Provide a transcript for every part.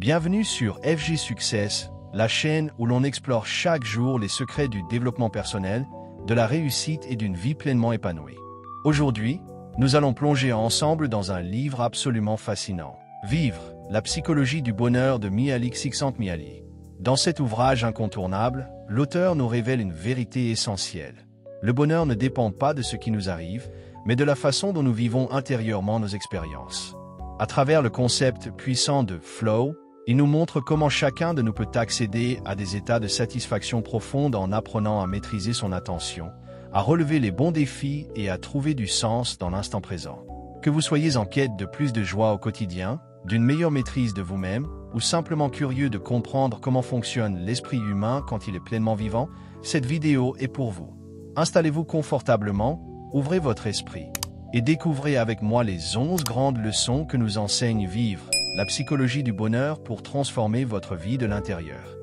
Bienvenue sur FG Success, la chaîne où l'on explore chaque jour les secrets du développement personnel, de la réussite et d'une vie pleinement épanouie. Aujourd'hui, nous allons plonger ensemble dans un livre absolument fascinant. Vivre, la psychologie du bonheur de Mihaly Csikszentmihalyi. Dans cet ouvrage incontournable, l'auteur nous révèle une vérité essentielle. Le bonheur ne dépend pas de ce qui nous arrive, mais de la façon dont nous vivons intérieurement nos expériences. À travers le concept puissant de flow, il nous montre comment chacun de nous peut accéder à des états de satisfaction profonde en apprenant à maîtriser son attention, à relever les bons défis et à trouver du sens dans l'instant présent. Que vous soyez en quête de plus de joie au quotidien, d'une meilleure maîtrise de vous-même, ou simplement curieux de comprendre comment fonctionne l'esprit humain quand il est pleinement vivant, cette vidéo est pour vous. Installez-vous confortablement, ouvrez votre esprit et découvrez avec moi les 11 grandes leçons que nous enseigne Vivre, la psychologie du bonheur pour transformer votre vie de l'intérieur.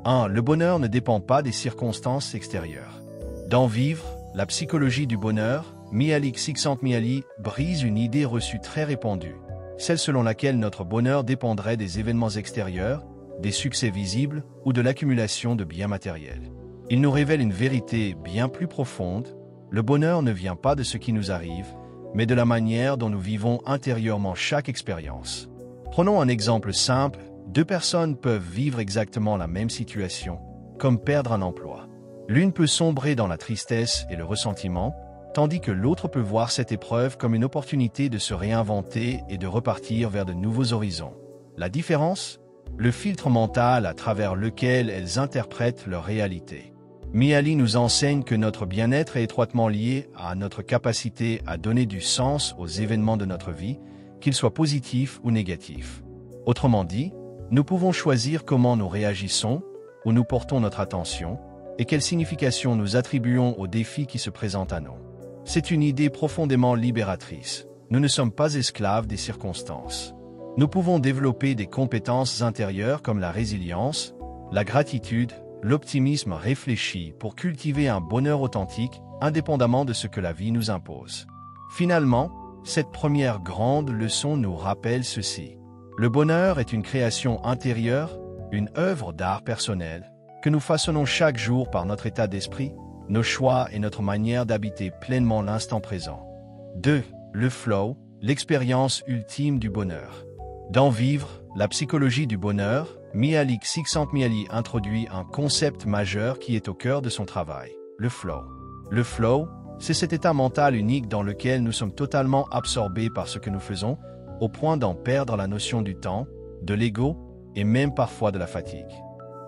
1. Le bonheur ne dépend pas des circonstances extérieures. Dans Vivre, la psychologie du bonheur, Mihaly Csikszentmihalyi brise une idée reçue très répandue, celle selon laquelle notre bonheur dépendrait des événements extérieurs, des succès visibles ou de l'accumulation de biens matériels. Il nous révèle une vérité bien plus profonde. Le bonheur ne vient pas de ce qui nous arrive, mais de la manière dont nous vivons intérieurement chaque expérience. Prenons un exemple simple. Deux personnes peuvent vivre exactement la même situation, comme perdre un emploi. L'une peut sombrer dans la tristesse et le ressentiment, tandis que l'autre peut voir cette épreuve comme une opportunité de se réinventer et de repartir vers de nouveaux horizons. La différence? Le filtre mental à travers lequel elles interprètent leur réalité. Mihaly nous enseigne que notre bien-être est étroitement lié à notre capacité à donner du sens aux événements de notre vie, qu'ils soient positifs ou négatifs. Autrement dit, nous pouvons choisir comment nous réagissons, où nous portons notre attention, et quelle signification nous attribuons aux défis qui se présentent à nous. C'est une idée profondément libératrice. Nous ne sommes pas esclaves des circonstances. Nous pouvons développer des compétences intérieures comme la résilience, la gratitude, l'optimisme réfléchi pour cultiver un bonheur authentique, indépendamment de ce que la vie nous impose. Finalement, cette première grande leçon nous rappelle ceci. Le bonheur est une création intérieure, une œuvre d'art personnel, que nous façonnons chaque jour par notre état d'esprit, nos choix et notre manière d'habiter pleinement l'instant présent. 2. Le flow, l'expérience ultime du bonheur. Dans Vivre, la psychologie du bonheur, Mihaly Csikszentmihalyi introduit un concept majeur qui est au cœur de son travail, le flow. Le flow, c'est cet état mental unique dans lequel nous sommes totalement absorbés par ce que nous faisons, au point d'en perdre la notion du temps, de l'ego et même parfois de la fatigue.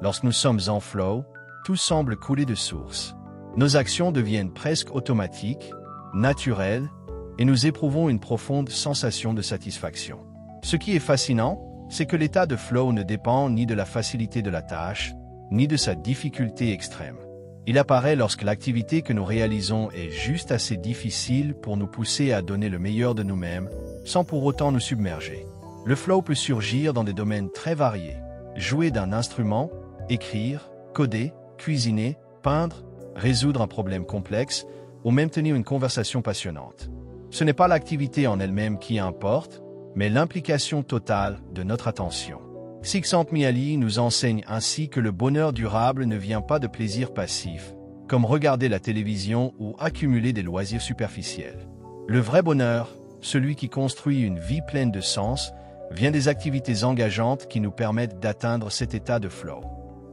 Lorsque nous sommes en flow, tout semble couler de source. Nos actions deviennent presque automatiques, naturelles, et nous éprouvons une profonde sensation de satisfaction. Ce qui est fascinant, c'est que l'état de flow ne dépend ni de la facilité de la tâche, ni de sa difficulté extrême. Il apparaît lorsque l'activité que nous réalisons est juste assez difficile pour nous pousser à donner le meilleur de nous-mêmes, sans pour autant nous submerger. Le flow peut surgir dans des domaines très variés. Jouer d'un instrument, écrire, coder, cuisiner, peindre, résoudre un problème complexe, ou même tenir une conversation passionnante. Ce n'est pas l'activité en elle-même qui importe, mais l'implication totale de notre attention. Csikszentmihalyi nous enseigne ainsi que le bonheur durable ne vient pas de plaisirs passifs, comme regarder la télévision ou accumuler des loisirs superficiels. Le vrai bonheur, celui qui construit une vie pleine de sens, vient des activités engageantes qui nous permettent d'atteindre cet état de flow.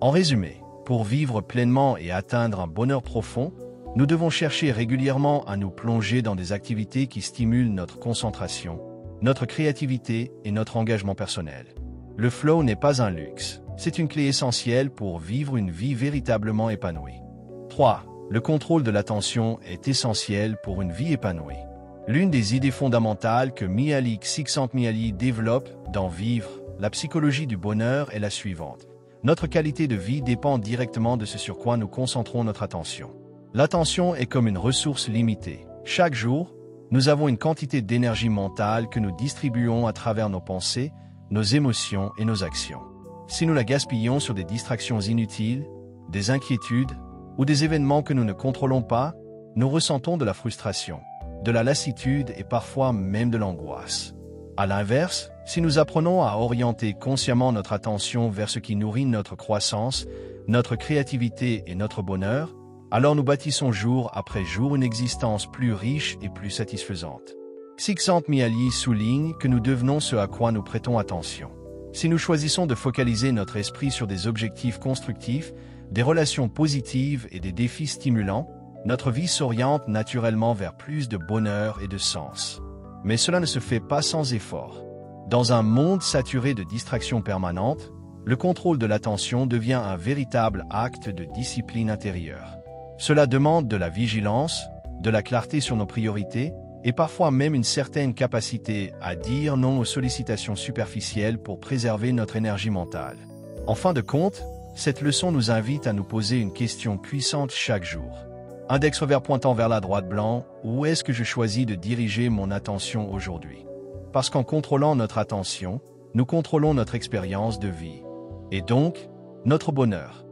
En résumé, pour vivre pleinement et atteindre un bonheur profond, nous devons chercher régulièrement à nous plonger dans des activités qui stimulent notre concentration, notre créativité et notre engagement personnel. Le flow n'est pas un luxe, c'est une clé essentielle pour vivre une vie véritablement épanouie. 3. Le contrôle de l'attention est essentiel pour une vie épanouie. L'une des idées fondamentales que Mihaly Csikszentmihalyi développe dans Vivre, la psychologie du bonheur est la suivante. Notre qualité de vie dépend directement de ce sur quoi nous concentrons notre attention. L'attention est comme une ressource limitée. Chaque jour, nous avons une quantité d'énergie mentale que nous distribuons à travers nos pensées, nos émotions et nos actions. Si nous la gaspillons sur des distractions inutiles, des inquiétudes ou des événements que nous ne contrôlons pas, nous ressentons de la frustration, de la lassitude et parfois même de l'angoisse. À l'inverse, Si nous apprenons à orienter consciemment notre attention vers ce qui nourrit notre croissance, notre créativité et notre bonheur, alors nous bâtissons jour après jour une existence plus riche et plus satisfaisante. Csikszentmihalyi souligne que nous devenons ce à quoi nous prêtons attention. Si nous choisissons de focaliser notre esprit sur des objectifs constructifs, des relations positives et des défis stimulants, notre vie s'oriente naturellement vers plus de bonheur et de sens. Mais cela ne se fait pas sans effort. Dans un monde saturé de distractions permanentes, le contrôle de l'attention devient un véritable acte de discipline intérieure. Cela demande de la vigilance, de la clarté sur nos priorités, et parfois même une certaine capacité à dire non aux sollicitations superficielles pour préserver notre énergie mentale. En fin de compte, cette leçon nous invite à nous poser une question puissante chaque jour. Index revers pointant vers la droite blanc, où est-ce que je choisis de diriger mon attention aujourd'hui? Parce qu'en contrôlant notre attention, nous contrôlons notre expérience de vie, et donc notre bonheur.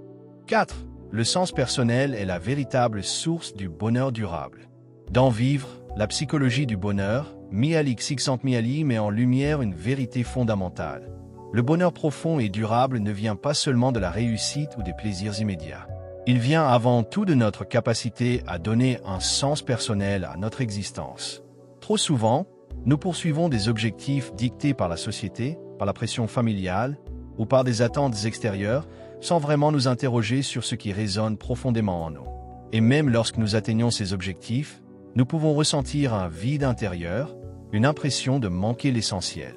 4. Le sens personnel est la véritable source du bonheur durable. Dans Vivre, la psychologie du bonheur, Mihaly Csikszentmihalyi met en lumière une vérité fondamentale. Le bonheur profond et durable ne vient pas seulement de la réussite ou des plaisirs immédiats. Il vient avant tout de notre capacité à donner un sens personnel à notre existence. Trop souvent, nous poursuivons des objectifs dictés par la société, par la pression familiale ou par des attentes extérieures, sans vraiment nous interroger sur ce qui résonne profondément en nous. Et même lorsque nous atteignons ces objectifs, nous pouvons ressentir un vide intérieur, une impression de manquer l'essentiel.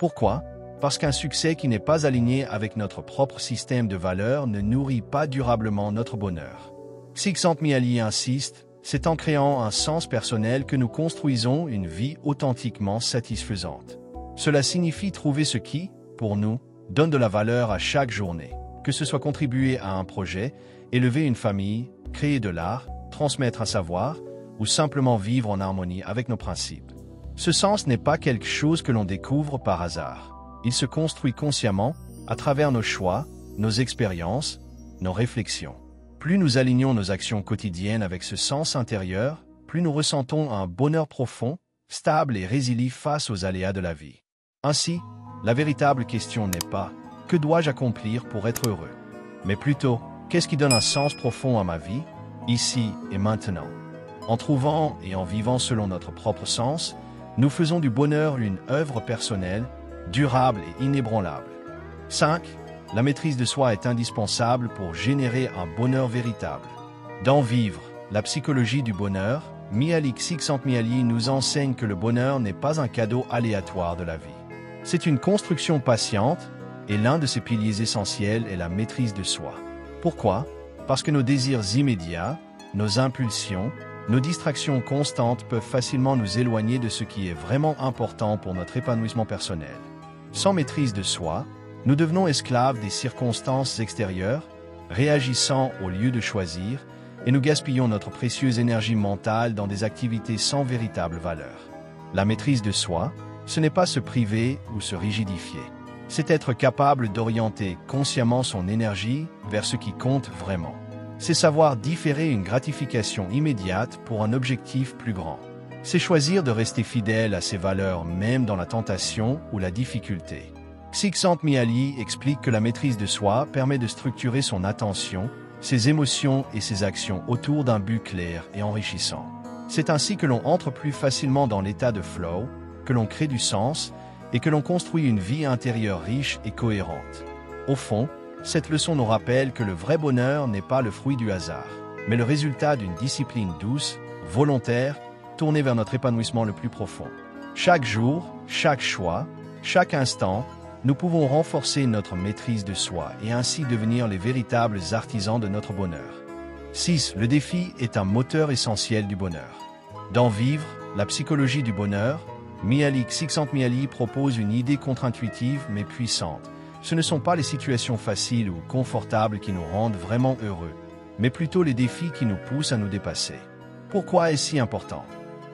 Pourquoi? Parce qu'un succès qui n'est pas aligné avec notre propre système de valeurs ne nourrit pas durablement notre bonheur. Csikszentmihalyi insiste, c'est en créant un sens personnel que nous construisons une vie authentiquement satisfaisante. Cela signifie trouver ce qui, pour nous, donne de la valeur à chaque journée, que ce soit contribuer à un projet, élever une famille, créer de l'art, transmettre un savoir, ou simplement vivre en harmonie avec nos principes. Ce sens n'est pas quelque chose que l'on découvre par hasard. Il se construit consciemment à travers nos choix, nos expériences, nos réflexions. Plus nous alignons nos actions quotidiennes avec ce sens intérieur, plus nous ressentons un bonheur profond, stable et résilient face aux aléas de la vie. Ainsi, la véritable question n'est pas « que dois-je accomplir pour être heureux ?», mais plutôt « qu'est-ce qui donne un sens profond à ma vie, ici et maintenant ?» En trouvant et en vivant selon notre propre sens, nous faisons du bonheur une œuvre personnelle, durable et inébranlable. 5. La maîtrise de soi est indispensable pour générer un bonheur véritable. Dans Vivre, la psychologie du bonheur, Mihaly Csikszentmihalyi nous enseigne que le bonheur n'est pas un cadeau aléatoire de la vie. C'est une construction patiente, et l'un de ses piliers essentiels est la maîtrise de soi. Pourquoi? Parce que nos désirs immédiats, nos impulsions, nos distractions constantes peuvent facilement nous éloigner de ce qui est vraiment important pour notre épanouissement personnel. Sans maîtrise de soi, nous devenons esclaves des circonstances extérieures, réagissant au lieu de choisir, et nous gaspillons notre précieuse énergie mentale dans des activités sans véritable valeur. La maîtrise de soi, ce n'est pas se priver ou se rigidifier. C'est être capable d'orienter consciemment son énergie vers ce qui compte vraiment. C'est savoir différer une gratification immédiate pour un objectif plus grand. C'est choisir de rester fidèle à ses valeurs même dans la tentation ou la difficulté. Csikszentmihalyi explique que la maîtrise de soi permet de structurer son attention, ses émotions et ses actions autour d'un but clair et enrichissant. C'est ainsi que l'on entre plus facilement dans l'état de flow, que l'on crée du sens et que l'on construit une vie intérieure riche et cohérente. Au fond, cette leçon nous rappelle que le vrai bonheur n'est pas le fruit du hasard, mais le résultat d'une discipline douce, volontaire, tournée vers notre épanouissement le plus profond. Chaque jour, chaque choix, chaque instant, nous pouvons renforcer notre maîtrise de soi et ainsi devenir les véritables artisans de notre bonheur. 6. Le défi est un moteur essentiel du bonheur. Dans Vivre, la psychologie du bonheur, Mihaly Csikszentmihalyi propose une idée contre-intuitive mais puissante. Ce ne sont pas les situations faciles ou confortables qui nous rendent vraiment heureux, mais plutôt les défis qui nous poussent à nous dépasser. Pourquoi est-ce si important?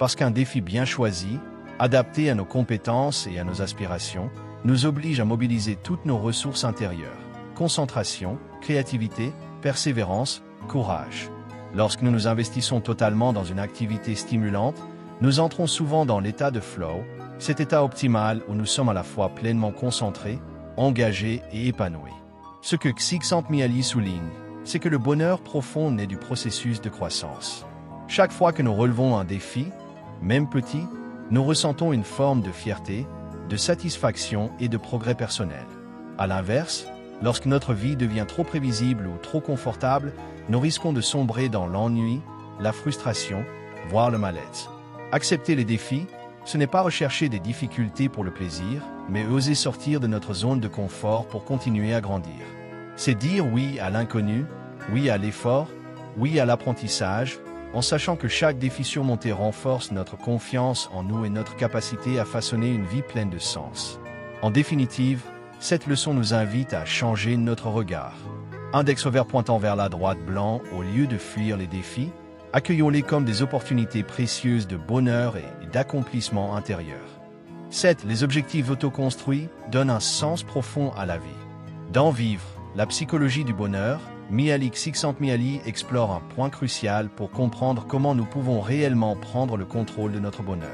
Parce qu'un défi bien choisi, adapté à nos compétences et à nos aspirations, nous oblige à mobiliser toutes nos ressources intérieures, concentration, créativité, persévérance, courage. Lorsque nous nous investissons totalement dans une activité stimulante, nous entrons souvent dans l'état de flow, cet état optimal où nous sommes à la fois pleinement concentrés, engagés et épanouis. Ce que Csikszentmihalyi souligne, c'est que le bonheur profond naît du processus de croissance. Chaque fois que nous relevons un défi, même petit, nous ressentons une forme de fierté, de satisfaction et de progrès personnel. À l'inverse, lorsque notre vie devient trop prévisible ou trop confortable, nous risquons de sombrer dans l'ennui, la frustration, voire le mal-être. Accepter les défis, ce n'est pas rechercher des difficultés pour le plaisir, mais oser sortir de notre zone de confort pour continuer à grandir. C'est dire oui à l'inconnu, oui à l'effort, oui à l'apprentissage, en sachant que chaque défi surmonté renforce notre confiance en nous et notre capacité à façonner une vie pleine de sens. En définitive, cette leçon nous invite à changer notre regard. Index vert pointant vers la droite blanc, au lieu de fuir les défis, accueillons-les comme des opportunités précieuses de bonheur et d'accomplissement intérieur. 7. Les objectifs autoconstruits donnent un sens profond à la vie. Dans Vivre, la psychologie du bonheur, Mihaly Csikszentmihalyi explore un point crucial pour comprendre comment nous pouvons réellement prendre le contrôle de notre bonheur.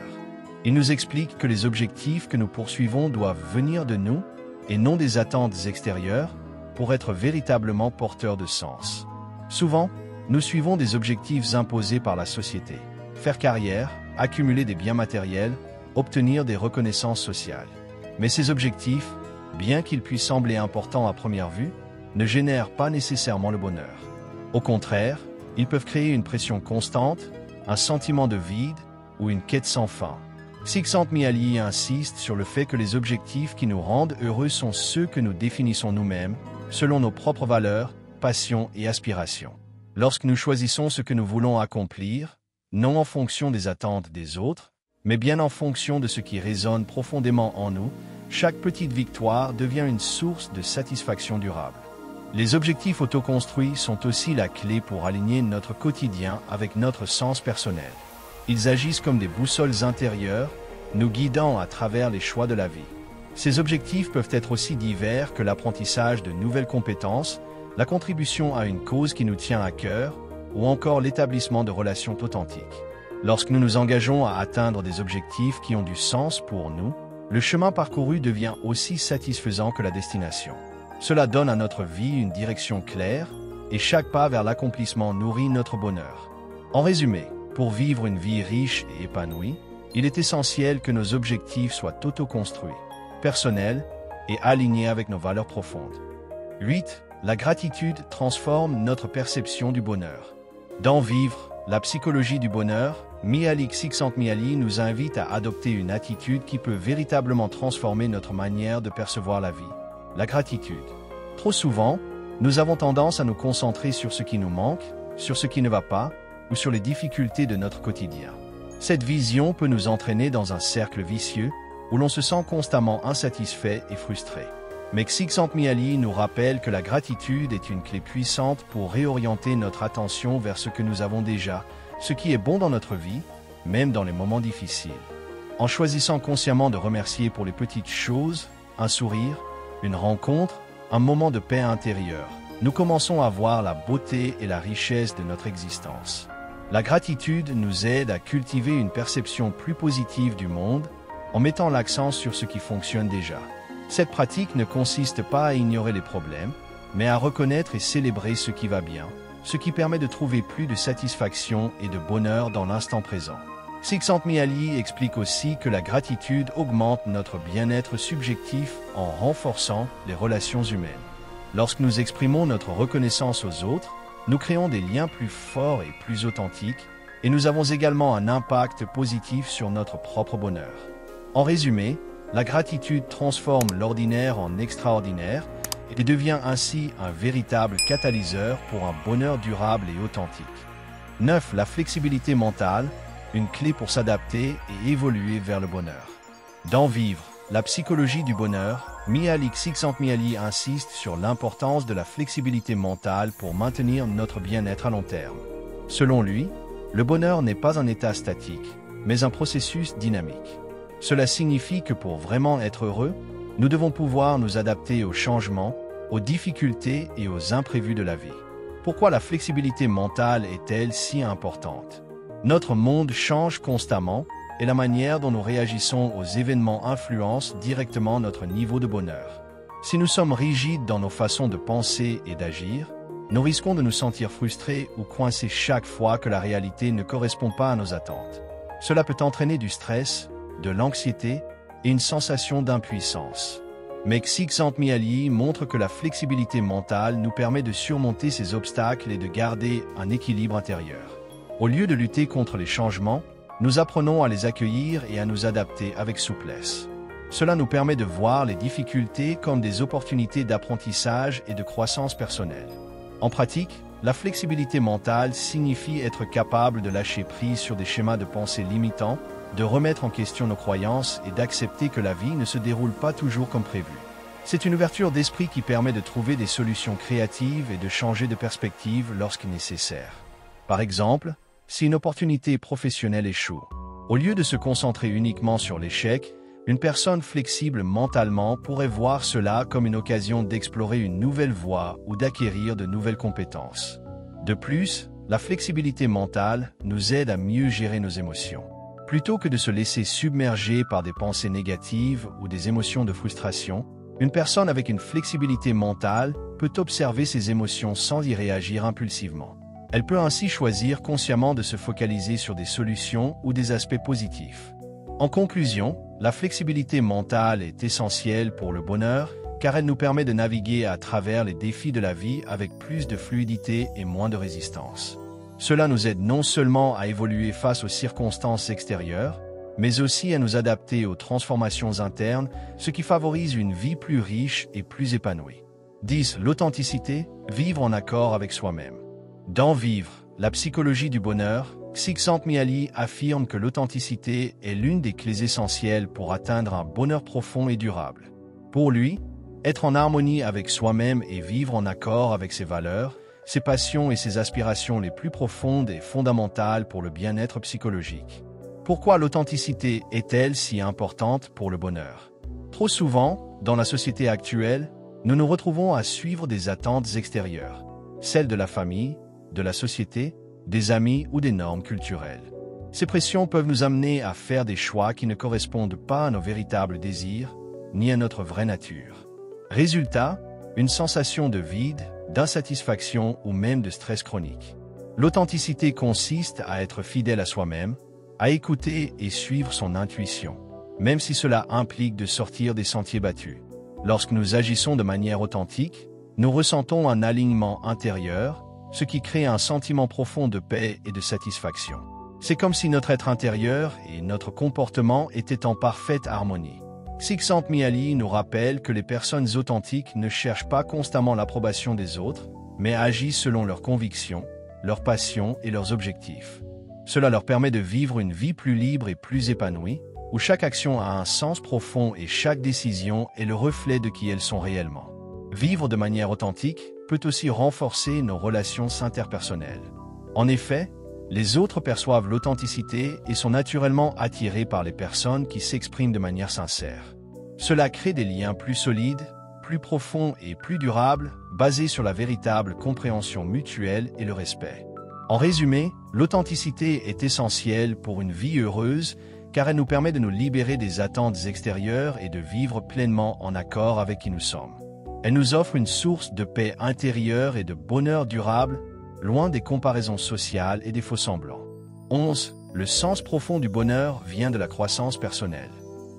Il nous explique que les objectifs que nous poursuivons doivent venir de nous et non des attentes extérieures pour être véritablement porteurs de sens. Souvent, nous suivons des objectifs imposés par la société. Faire carrière, accumuler des biens matériels, obtenir des reconnaissances sociales. Mais ces objectifs, bien qu'ils puissent sembler importants à première vue, ne génèrent pas nécessairement le bonheur. Au contraire, ils peuvent créer une pression constante, un sentiment de vide ou une quête sans fin. Csikszentmihalyi insiste sur le fait que les objectifs qui nous rendent heureux sont ceux que nous définissons nous-mêmes, selon nos propres valeurs, passions et aspirations. Lorsque nous choisissons ce que nous voulons accomplir, non en fonction des attentes des autres, mais bien en fonction de ce qui résonne profondément en nous, chaque petite victoire devient une source de satisfaction durable. Les objectifs autoconstruits sont aussi la clé pour aligner notre quotidien avec notre sens personnel. Ils agissent comme des boussoles intérieures, nous guidant à travers les choix de la vie. Ces objectifs peuvent être aussi divers que l'apprentissage de nouvelles compétences, la contribution à une cause qui nous tient à cœur, ou encore l'établissement de relations authentiques. Lorsque nous nous engageons à atteindre des objectifs qui ont du sens pour nous, le chemin parcouru devient aussi satisfaisant que la destination. Cela donne à notre vie une direction claire, et chaque pas vers l'accomplissement nourrit notre bonheur. En résumé, pour vivre une vie riche et épanouie, il est essentiel que nos objectifs soient auto-construits, personnels et alignés avec nos valeurs profondes. 8. La gratitude transforme notre perception du bonheur. Dans Vivre, la psychologie du bonheur, Mihaly Csikszentmihalyi nous invite à adopter une attitude qui peut véritablement transformer notre manière de percevoir la vie. La gratitude. Trop souvent, nous avons tendance à nous concentrer sur ce qui nous manque, sur ce qui ne va pas, ou sur les difficultés de notre quotidien. Cette vision peut nous entraîner dans un cercle vicieux, où l'on se sent constamment insatisfait et frustré. Mais Csikszentmihalyi nous rappelle que la gratitude est une clé puissante pour réorienter notre attention vers ce que nous avons déjà, ce qui est bon dans notre vie, même dans les moments difficiles. En choisissant consciemment de remercier pour les petites choses, un sourire, une rencontre, un moment de paix intérieure, nous commençons à voir la beauté et la richesse de notre existence. La gratitude nous aide à cultiver une perception plus positive du monde en mettant l'accent sur ce qui fonctionne déjà. Cette pratique ne consiste pas à ignorer les problèmes, mais à reconnaître et célébrer ce qui va bien, ce qui permet de trouver plus de satisfaction et de bonheur dans l'instant présent. Csikszentmihalyi explique aussi que la gratitude augmente notre bien-être subjectif en renforçant les relations humaines. Lorsque nous exprimons notre reconnaissance aux autres, nous créons des liens plus forts et plus authentiques, et nous avons également un impact positif sur notre propre bonheur. En résumé, la gratitude transforme l'ordinaire en extraordinaire et devient ainsi un véritable catalyseur pour un bonheur durable et authentique. 9. La flexibilité mentale, une clé pour s'adapter et évoluer vers le bonheur. Dans Vivre, la psychologie du bonheur, Mihaly Csikszentmihalyi insiste sur l'importance de la flexibilité mentale pour maintenir notre bien-être à long terme. Selon lui, le bonheur n'est pas un état statique, mais un processus dynamique. Cela signifie que pour vraiment être heureux, nous devons pouvoir nous adapter aux changements, aux difficultés et aux imprévus de la vie. Pourquoi la flexibilité mentale est-elle si importante? Notre monde change constamment, et la manière dont nous réagissons aux événements influencent directement notre niveau de bonheur. Si nous sommes rigides dans nos façons de penser et d'agir, nous risquons de nous sentir frustrés ou coincés chaque fois que la réalité ne correspond pas à nos attentes. Cela peut entraîner du stress, de l'anxiété et une sensation d'impuissance. Mais Csikszentmihalyi montre que la flexibilité mentale nous permet de surmonter ces obstacles et de garder un équilibre intérieur. Au lieu de lutter contre les changements, nous apprenons à les accueillir et à nous adapter avec souplesse. Cela nous permet de voir les difficultés comme des opportunités d'apprentissage et de croissance personnelle. En pratique, la flexibilité mentale signifie être capable de lâcher prise sur des schémas de pensée limitants, de remettre en question nos croyances et d'accepter que la vie ne se déroule pas toujours comme prévu. C'est une ouverture d'esprit qui permet de trouver des solutions créatives et de changer de perspective lorsque nécessaire. Par exemple, si une opportunité professionnelle échoue, au lieu de se concentrer uniquement sur l'échec, une personne flexible mentalement pourrait voir cela comme une occasion d'explorer une nouvelle voie ou d'acquérir de nouvelles compétences. De plus, la flexibilité mentale nous aide à mieux gérer nos émotions. Plutôt que de se laisser submerger par des pensées négatives ou des émotions de frustration, une personne avec une flexibilité mentale peut observer ses émotions sans y réagir impulsivement. Elle peut ainsi choisir consciemment de se focaliser sur des solutions ou des aspects positifs. En conclusion, la flexibilité mentale est essentielle pour le bonheur car elle nous permet de naviguer à travers les défis de la vie avec plus de fluidité et moins de résistance. Cela nous aide non seulement à évoluer face aux circonstances extérieures, mais aussi à nous adapter aux transformations internes, ce qui favorise une vie plus riche et plus épanouie. 10. L'authenticité, vivre en accord avec soi-même. Dans Vivre, la psychologie du bonheur, Csikszentmihalyi affirme que l'authenticité est l'une des clés essentielles pour atteindre un bonheur profond et durable. Pour lui, être en harmonie avec soi-même et vivre en accord avec ses valeurs, ses passions et ses aspirations les plus profondes est fondamentale pour le bien-être psychologique. Pourquoi l'authenticité est-elle si importante pour le bonheur? Trop souvent, dans la société actuelle, nous nous retrouvons à suivre des attentes extérieures, celles de la famille, de la société, des amis ou des normes culturelles. Ces pressions peuvent nous amener à faire des choix qui ne correspondent pas à nos véritables désirs, ni à notre vraie nature. Résultat, une sensation de vide, d'insatisfaction ou même de stress chronique. L'authenticité consiste à être fidèle à soi-même, à écouter et suivre son intuition, même si cela implique de sortir des sentiers battus. Lorsque nous agissons de manière authentique, nous ressentons un alignement intérieur, ce qui crée un sentiment profond de paix et de satisfaction. C'est comme si notre être intérieur et notre comportement étaient en parfaite harmonie. Csikszentmihalyi nous rappelle que les personnes authentiques ne cherchent pas constamment l'approbation des autres, mais agissent selon leurs convictions, leurs passions et leurs objectifs. Cela leur permet de vivre une vie plus libre et plus épanouie, où chaque action a un sens profond et chaque décision est le reflet de qui elles sont réellement. Vivre de manière authentique peut aussi renforcer nos relations interpersonnelles. En effet, les autres perçoivent l'authenticité et sont naturellement attirés par les personnes qui s'expriment de manière sincère. Cela crée des liens plus solides, plus profonds et plus durables, basés sur la véritable compréhension mutuelle et le respect. En résumé, l'authenticité est essentielle pour une vie heureuse car elle nous permet de nous libérer des attentes extérieures et de vivre pleinement en accord avec qui nous sommes. Elle nous offre une source de paix intérieure et de bonheur durable, loin des comparaisons sociales et des faux-semblants. 11. Le sens profond du bonheur vient de la croissance personnelle.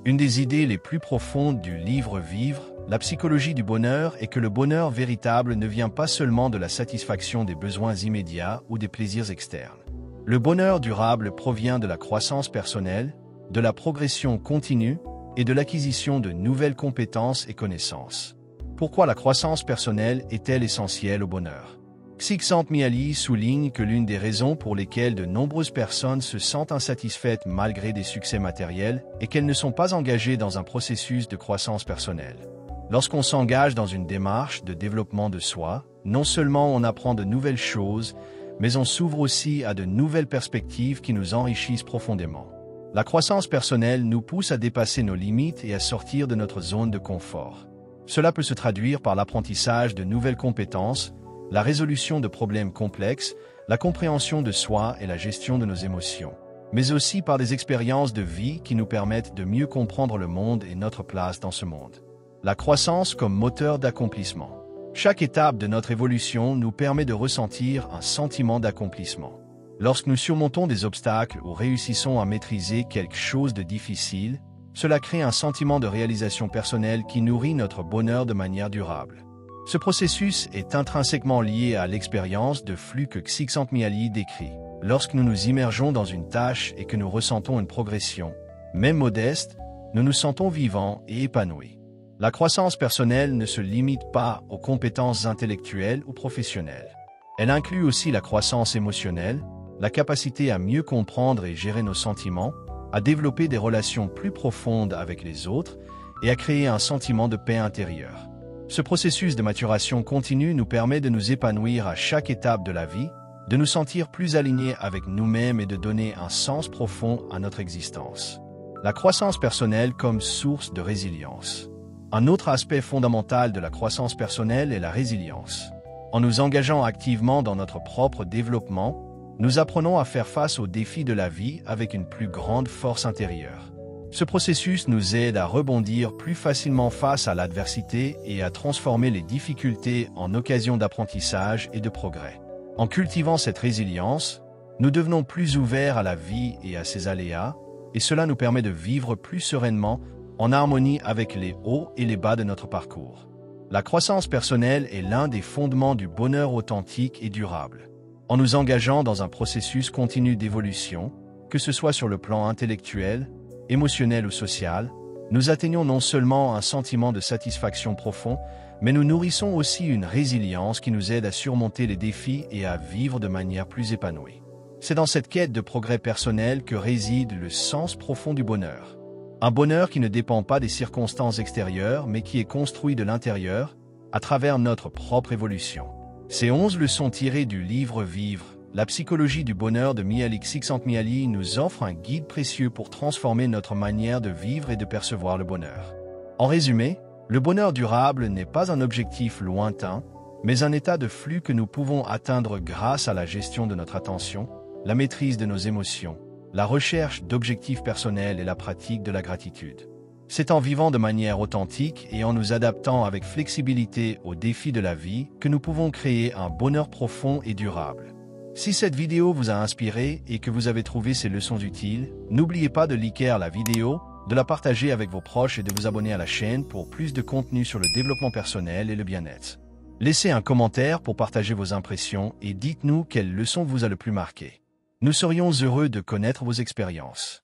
Une des idées les plus profondes du livre Vivre, la psychologie du bonheur, est que le bonheur véritable ne vient pas seulement de la satisfaction des besoins immédiats ou des plaisirs externes. Le bonheur durable provient de la croissance personnelle, de la progression continue et de l'acquisition de nouvelles compétences et connaissances. Pourquoi la croissance personnelle est-elle essentielle au bonheur? Csikszentmihalyi souligne que l'une des raisons pour lesquelles de nombreuses personnes se sentent insatisfaites malgré des succès matériels est qu'elles ne sont pas engagées dans un processus de croissance personnelle. Lorsqu'on s'engage dans une démarche de développement de soi, non seulement on apprend de nouvelles choses, mais on s'ouvre aussi à de nouvelles perspectives qui nous enrichissent profondément. La croissance personnelle nous pousse à dépasser nos limites et à sortir de notre zone de confort. Cela peut se traduire par l'apprentissage de nouvelles compétences, la résolution de problèmes complexes, la compréhension de soi et la gestion de nos émotions. mais aussi par des expériences de vie qui nous permettent de mieux comprendre le monde et notre place dans ce monde. La croissance comme moteur d'accomplissement. Chaque étape de notre évolution nous permet de ressentir un sentiment d'accomplissement. Lorsque nous surmontons des obstacles ou réussissons à maîtriser quelque chose de difficile, cela crée un sentiment de réalisation personnelle qui nourrit notre bonheur de manière durable. Ce processus est intrinsèquement lié à l'expérience de flux que Csikszentmihalyi décrit. Lorsque nous nous immergeons dans une tâche et que nous ressentons une progression, même modeste, nous nous sentons vivants et épanouis. La croissance personnelle ne se limite pas aux compétences intellectuelles ou professionnelles. Elle inclut aussi la croissance émotionnelle, la capacité à mieux comprendre et gérer nos sentiments, à développer des relations plus profondes avec les autres et à créer un sentiment de paix intérieure. Ce processus de maturation continue nous permet de nous épanouir à chaque étape de la vie, de nous sentir plus alignés avec nous-mêmes et de donner un sens profond à notre existence. La croissance personnelle comme source de résilience. Un autre aspect fondamental de la croissance personnelle est la résilience. En nous engageant activement dans notre propre développement, nous apprenons à faire face aux défis de la vie avec une plus grande force intérieure. Ce processus nous aide à rebondir plus facilement face à l'adversité et à transformer les difficultés en occasions d'apprentissage et de progrès. En cultivant cette résilience, nous devenons plus ouverts à la vie et à ses aléas, et cela nous permet de vivre plus sereinement, en harmonie avec les hauts et les bas de notre parcours. La croissance personnelle est l'un des fondements du bonheur authentique et durable. En nous engageant dans un processus continu d'évolution, que ce soit sur le plan intellectuel, émotionnel ou social, nous atteignons non seulement un sentiment de satisfaction profond, mais nous nourrissons aussi une résilience qui nous aide à surmonter les défis et à vivre de manière plus épanouie. C'est dans cette quête de progrès personnel que réside le sens profond du bonheur. Un bonheur qui ne dépend pas des circonstances extérieures, mais qui est construit de l'intérieur, à travers notre propre évolution. Ces 11 leçons tirées du livre Vivre, la psychologie du bonheur de Mihaly Csikszentmihalyi nous offre un guide précieux pour transformer notre manière de vivre et de percevoir le bonheur. En résumé, le bonheur durable n'est pas un objectif lointain, mais un état de flux que nous pouvons atteindre grâce à la gestion de notre attention, la maîtrise de nos émotions, la recherche d'objectifs personnels et la pratique de la gratitude. C'est en vivant de manière authentique et en nous adaptant avec flexibilité aux défis de la vie que nous pouvons créer un bonheur profond et durable. Si cette vidéo vous a inspiré et que vous avez trouvé ces leçons utiles, n'oubliez pas de liker la vidéo, de la partager avec vos proches et de vous abonner à la chaîne pour plus de contenu sur le développement personnel et le bien-être. Laissez un commentaire pour partager vos impressions et dites-nous quelle leçon vous a le plus marqué. Nous serions heureux de connaître vos expériences.